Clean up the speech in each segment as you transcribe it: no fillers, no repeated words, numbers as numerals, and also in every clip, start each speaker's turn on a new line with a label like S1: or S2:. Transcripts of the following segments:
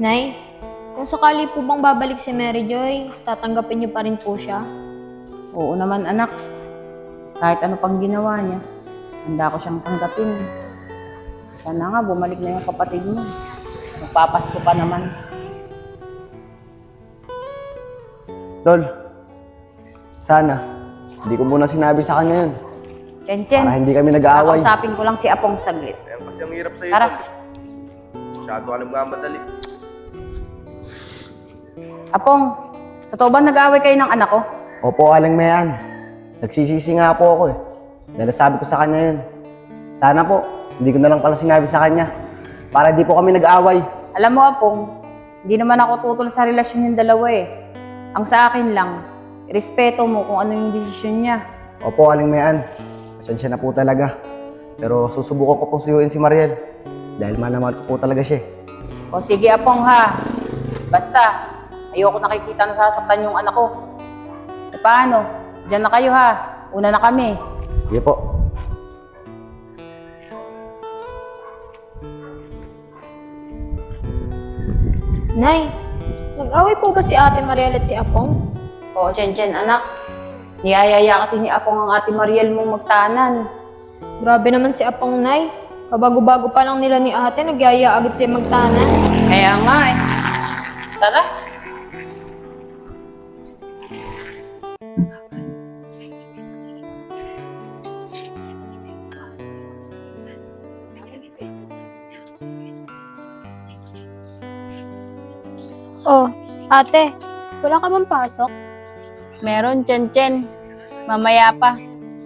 S1: Nay, kung sakali po bang babalik si Mary Joy, tatanggapin niyo pa rin po siya?
S2: Oo naman anak. Kahit ano pang ginawa niya, handa ko siyang tanggapin. Sana nga bumalik na yung kapatid mo. Magpapasko pa naman.
S3: Tol, sana, hindi ko muna sinabi sa kanya yun.
S2: Chen,
S3: Para hindi kami nag-aaway.
S2: kakausapin ko lang si Apong saglit.
S4: Ayan kasi ang hirap sa'yo.
S2: Tara.
S4: Masyado ka nagmamadali.
S2: Apong, totoo ba nag-aaway kayo ng anak ko?
S3: Opo, Aling Mayan. Nagsisisi nga po ako eh. Dahil sabi ko sa kanya yun. Sana po, hindi ko na lang pala sinabi sa kanya. Para hindi po kami nag-aaway.
S2: Alam mo Apong, hindi naman ako tutol sa relasyon yung dalawa eh. Ang sa akin lang, respeto mo kung ano yung desisyon niya.
S3: Opo, Aling Mayan. Pasensya na po talaga. Pero susubukan ko pong suyuin si Mariel. Dahil mahal na mahal ko po talaga siya eh.
S2: O sige Apong ha, basta ayoko nakikita na sasaktan yung anak ko. E paano? Diyan na kayo ha, una na kami.
S3: Sige po.
S1: Nay, nag-away po ba si Ate Mariel at si Apong?
S2: Oo, Chen anak. Niyayaya kasi ni Apong ang ate Mariel mong magtanan.
S1: Grabe naman si Apong, Nay. Kabago-bago pa lang nila ni Ate, nagyaya agad siya magtanan.
S2: Kaya nga eh. Tara.
S1: Oh, Ate, wala ka bang pasok?
S5: Meron, Chen. Mamaya pa.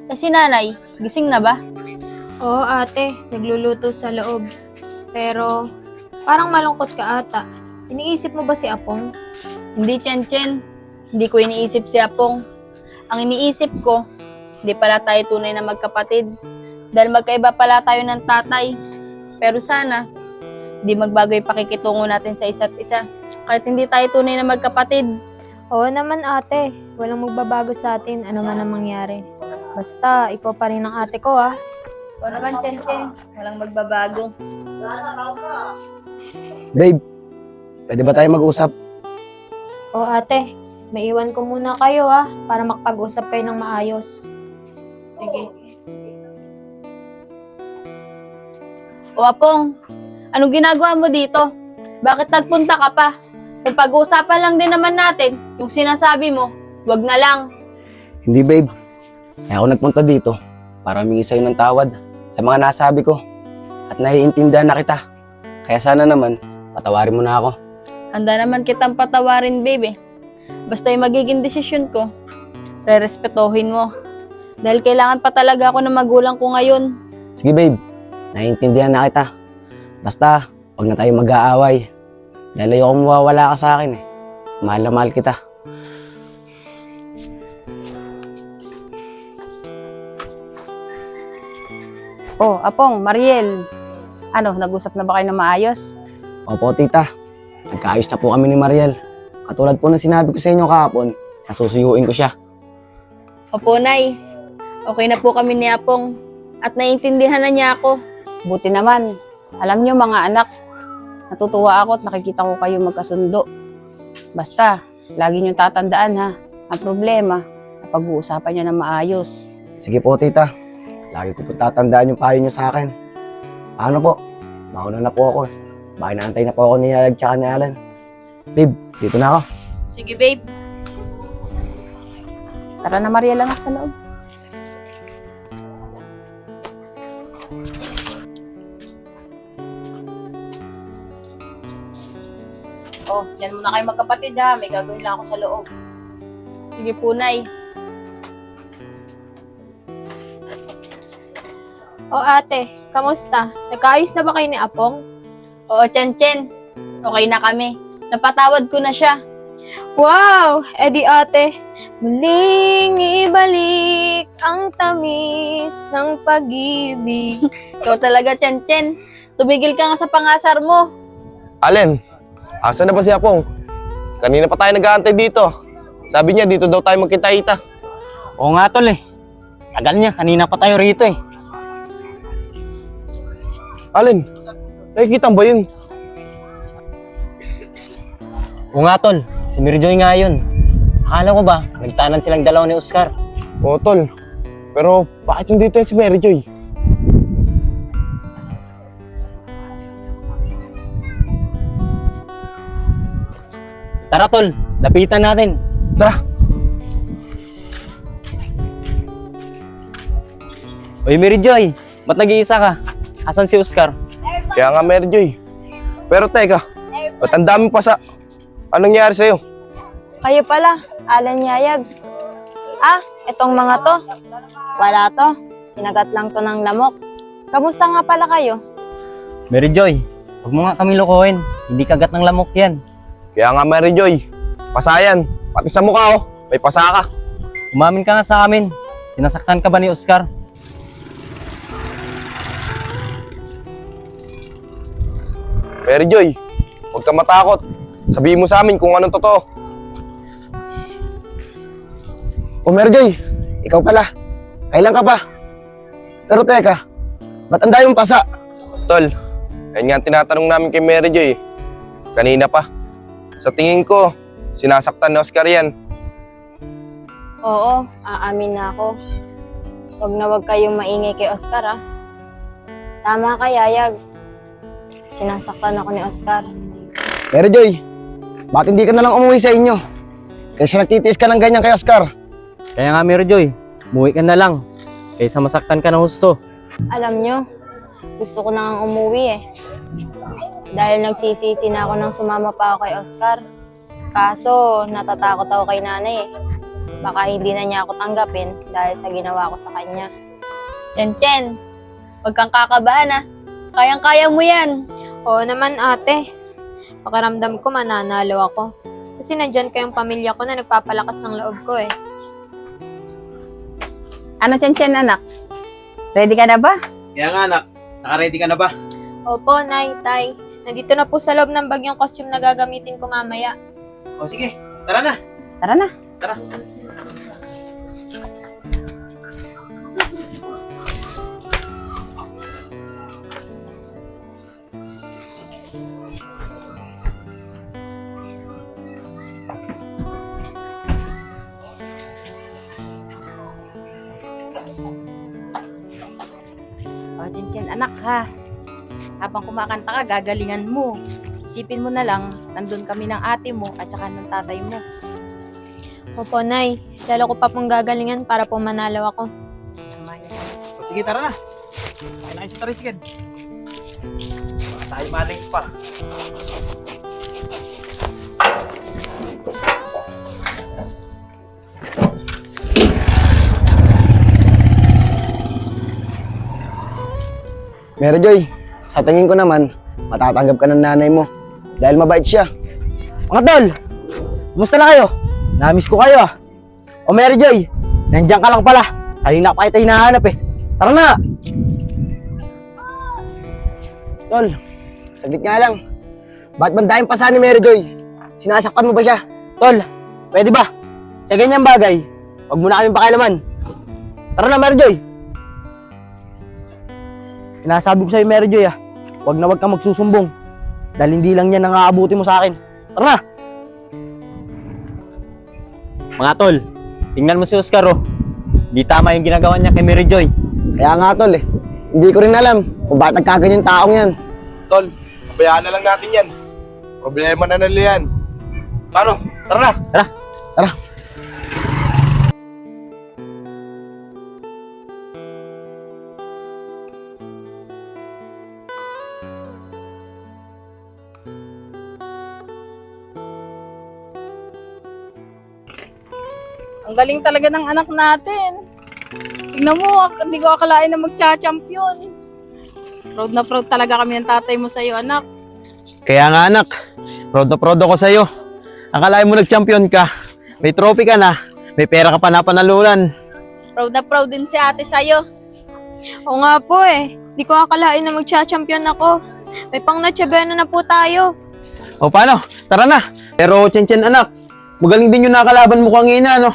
S5: Kasi nanay, gising na ba?
S1: Oo, Ate, nagluluto sa loob. Pero, parang malungkot ka ata. Iniisip mo ba si Apong?
S5: Hindi, Chen. Hindi ko iniisip si Apong. Ang iniisip ko, hindi pala tayo tunay na magkapatid. Dahil magkaiba pala tayo ng tatay. Pero sana, hindi magbago yung pakikitungo natin sa isa't isa. Kahit hindi tayo tunay na magkapatid.
S1: Oo naman, Ate. Walang magbabago sa atin, ano man ang mangyari. Basta, ikaw pa rin ang ate ko, ah.
S5: O naman, Chen. Walang magbabago.
S3: Babe, pwede ba tayo mag-usap?
S1: Oo, Ate. Maiwan ko muna kayo, ah, para makapag-usap kayo ng maayos.
S5: Sige. O Apong, anong ginagawa mo dito? Bakit nagpunta ka pa? Kung pag-uusapan lang din naman natin, yung sinasabi mo, wag na lang.
S3: Hindi babe. Kaya ako nagpunta dito para humingi sa'yo ng tawad sa mga nasabi ko. At naiintindihan na kita. Kaya sana naman, patawarin mo na ako.
S5: Handa naman kitang patawarin, babe. Basta yung magiging desisyon ko, rerespetuhin mo. Dahil kailangan pa talaga ako ng magulang ko ngayon.
S3: Sige babe, naiintindihan na kita. Basta, huwag na tayo mag-aaway. Dahil ayoko mawawala ka sa akin eh. Mahal na mahal kita.
S2: Oh, Apong, Mariel. Ano, nag-usap na ba kayo ng maayos?
S3: Opo tita, nagkaayos na po kami ni Mariel. Katulad po ng sinabi ko sa inyo kahapon, nasusuyuin ko siya.
S5: Opo, Nay. Okay na po kami ni Apong. At naiintindihan na niya ako.
S2: Buti naman. Alam niyo mga anak, natutuwa ako at nakikita ko kayo magkasundo. Basta, lagi niyo tatandaan ha. Ang problema, napag-uusapan niya na maayos.
S3: Sige po tita, lagi ko po tatandaan yung payo niyo sa akin. Paano po? Mauna na po ako. Baka naantay na po ako ni Yalag tsaka ni Alan. Babe, dito na ako.
S5: Sige, babe.
S2: Tara na Mariela na sa loob.
S5: Oh, yan muna kayo magkapatid ha. May gagawin lang ako sa loob. Sige po, Nay.
S1: O, Ate, kamusta? Nagkaayos na ba kayo ni Apong?
S5: Oo, Chen. Okay na kami. Napatawad ko na siya.
S1: Wow! Edi Ate, muling ibalik ang tamis ng pag-ibig.
S5: Ikaw talaga, Chen. Tumigil ka nga sa pangasar mo.
S4: Alin, asa na ba si Apong? Kanina pa tayo nag-aantay dito. Sabi niya dito daw tayo magkita-kita.
S6: Oo nga tol eh. Tagal niya, kanina pa tayo rito eh.
S4: Alin, nakikita mo ba yun?
S6: Oo nga tol, si Mary Joy nga yun. Akala ko ba, nagtanan silang dalawa ni Oscar.
S4: Oo, tol. Pero bakit yung dito yan si Mary Joy?
S6: Tara tol, lapitan natin.
S4: Tara!
S6: Uy Mary Joy, ba't nag-iisa ka? Asan si Oscar?
S4: Kaya nga Mary Joy. Pero teka, ba't ang dami pasa? Anong nangyari sa'yo?
S5: Kayo pala, Alan Yayag. Itong mga to. Wala to. Tinagat lang to ng lamok. Kamusta nga pala kayo?
S6: Mary Joy, huwag mo nga kami lokohin. Hindi kagat ng lamok yan.
S4: Kaya nga Mary Joy, pasayan. Pati sa mukha may pasa ka.
S6: Umamin ka nga sa amin. Sinasaktan ka ba ni Oscar?
S4: Mary Joy, huwag ka matakot. Sabihin mo sa amin kung anong totoo.
S3: O Mary Joy, ikaw pala. Kailan ka pa? Pero teka, ba't ang dami mong pasa?
S4: Tol, yan nga ang tinatanong namin kay Mary Joy. Kanina pa. Sa tingin ko, sinasaktan ni Oscar yan.
S5: Oo, aamin na ako. Huwag kayong maingay kay Oscar, Tama ka, Yayag. Sinasaktan ako ni Oscar.
S3: Mary Joy, bakit hindi ka na lang umuwi sa inyo? Kasi nagtitiis ka ng ganyan kay Oscar.
S6: Kaya nga Mary Joy, umuwi ka na lang. Kaysa masaktan ka ng husto.
S5: Alam nyo, gusto ko na ngang umuwi Dahil nagsisisi na ako nang sumama pa ako kay Oscar. Kaso, natatakot ako kay nanay Baka hindi na niya ako tanggapin dahil sa ginawa ko sa kanya. Chen, huwag kang kakabahan Kayang-kaya mo yan.
S1: Oo naman ate. Pakiramdam ko mananalo ako. Kasi nandyan kayong pamilya ko na nagpapalakas ng loob ko
S2: Ano, Chen, anak? Ready ka na ba?
S7: Kaya nga anak, naka-ready ka na ba?
S1: Opo, Nay, Tay. Nandito na po sa loob ng bagyong costume na gagamitin ko mamaya.
S7: O sige, tara na.
S2: Tara na.
S7: Tara.
S2: O, Chen, anak ha. Habang kumakanta ka, gagalingan mo. Isipin mo na lang, nandun kami ng ate mo at saka ng tatay mo.
S1: Opo, Nay. Lalo ko pa pong gagalingan para po manalo ako.
S2: Tama yan.
S7: O sige, tara na. Kaya na kayo sa tarisked. Baka tayo maling pa.
S3: Mary Joy, sa tingin ko naman, matatanggap ka ng nanay mo. Dahil mabait siya. Mga tol, kumusta na kayo? Namiss ko kayo O Mary Joy, nandiyan ka lang pala. Kanina pa kita hinahanap Tara na! Tol, saglit nga lang. Ba't bandayin pa ni Mary Joy? Sinasaktan mo ba siya? Tol, pwede ba? Sa ganyang bagay, huwag mo na kaming pakialaman. Tara na Mary Joy! Sinasabi ko sa'yo, Mary Joy, huwag na huwag kang magsusumbong. Dahil hindi lang yan ang aabuti mo sa akin. Tara na!
S6: Mga tol, tingnan mo si Oscar Di tama yung ginagawa niya kay Mary Joy.
S3: Kaya nga, tol, hindi ko rin alam kung bakit nagkaganyan taong yan.
S4: Tol, pabayaan na lang natin yan. Problema na nila yan. Paano? Tara na!
S3: Tara!
S5: Ang galing talaga ng anak natin. Tingnan mo, hindi ko akalain na magcha-champion. Proud na proud talaga kami ng tatay mo sa'yo, anak.
S7: Kaya nga anak, proud na proud ako sa'yo. Akalain mo nag-champion ka. May trophy ka na. May pera ka pa na panalunan.
S5: Proud na proud din si ate sa'yo.
S1: Oo nga po Di ko akalain na magcha-champion ako. May pang natsyabena na po tayo.
S7: O paano? Tara na. Pero Chen anak, magaling din yung nakalaban mo kanina, no?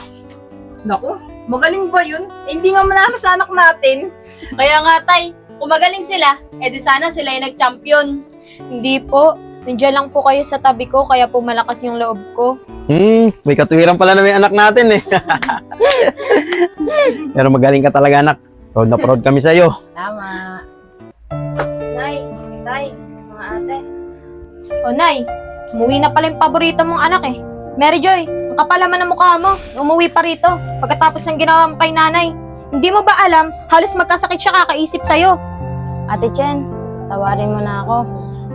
S5: Naku, magaling ba yun? Hindi nga manalo sa anak natin. Kaya nga tay, kung magaling sila, edi sana sila yung nag-champion.
S1: Hindi po. Nandiyan lang po kayo sa tabi ko, kaya po malakas yung loob ko.
S7: May katuwiran pala na may anak natin eh. Pero magaling ka talaga anak. Proud na proud kami sa'yo.
S2: Tama.
S1: Nay, tay, mga ate. O Nay, umuwi na pala yung paborito mong anak eh. Mary Joy, ang kapal naman ng mukha mo. Umuwi pa rito pagkatapos ng ginawa mo kay nanay. Hindi mo ba alam, halos magkasakit siya kakaisip sa'yo.
S8: Ate Chen, tawarin mo na ako.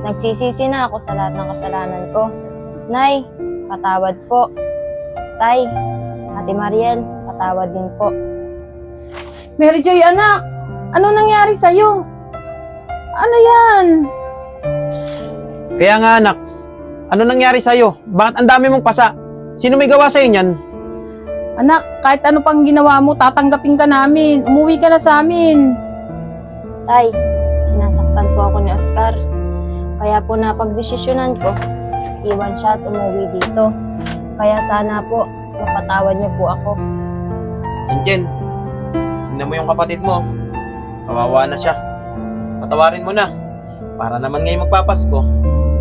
S8: Nagsisisi na ako sa lahat ng kasalanan ko. Nay, patawad po. Tay, Ate Mariel, patawad din po.
S2: Mary Joy, anak! Ano nangyari sa'yo? Ano yan?
S7: Kaya nga anak, ano nangyari sa'yo? Bakit ang dami mong pasa? Sino may gawa sa'yo niyan?
S2: Anak, kahit ano pang ginawa mo, tatanggapin ka namin. Umuwi ka na sa amin.
S8: Tay, sinasaktan po ako ni Oscar. Kaya po napagdesisyonan ko, iwan siya at umuwi dito. Kaya sana po, mapatawad niyo po ako.
S7: Jen, tingnan mo yung kapatid mo. Kawawa na siya. Patawarin mo na. Para naman ngayon magpapasko,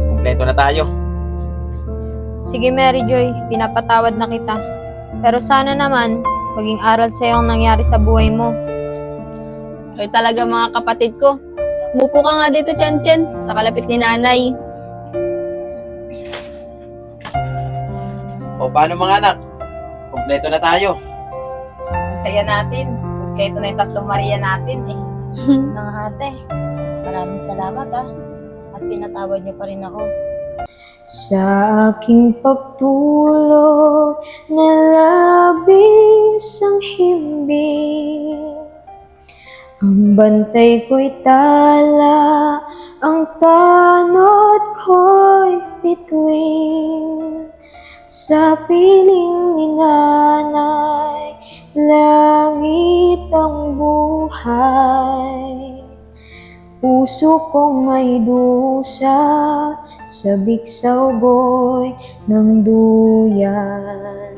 S7: kumpleto na tayo.
S1: Sige Mary Joy, pinapatawad na kita. Pero sana naman, maging aral sa'yo ang nangyari sa buhay mo.
S5: Kayo talaga mga kapatid ko. Umupo ka nga dito, Chen, sa kalapit ni nanay.
S7: O paano mga anak? Kumpleto na tayo.
S2: Ang saya natin. Kompleto na yung tatlong Maria natin eh.
S8: Mga ate, maraming salamat at pinatawad niyo pa rin ako.
S1: Sa aking pagtulog na labis ang himbing, ang bantay ko'y tala, ang tanod ko'y bituin. Sa piling ni nanay, langit ang buhay. Puso kong may dusa, sabik sa ugoy ng duyan.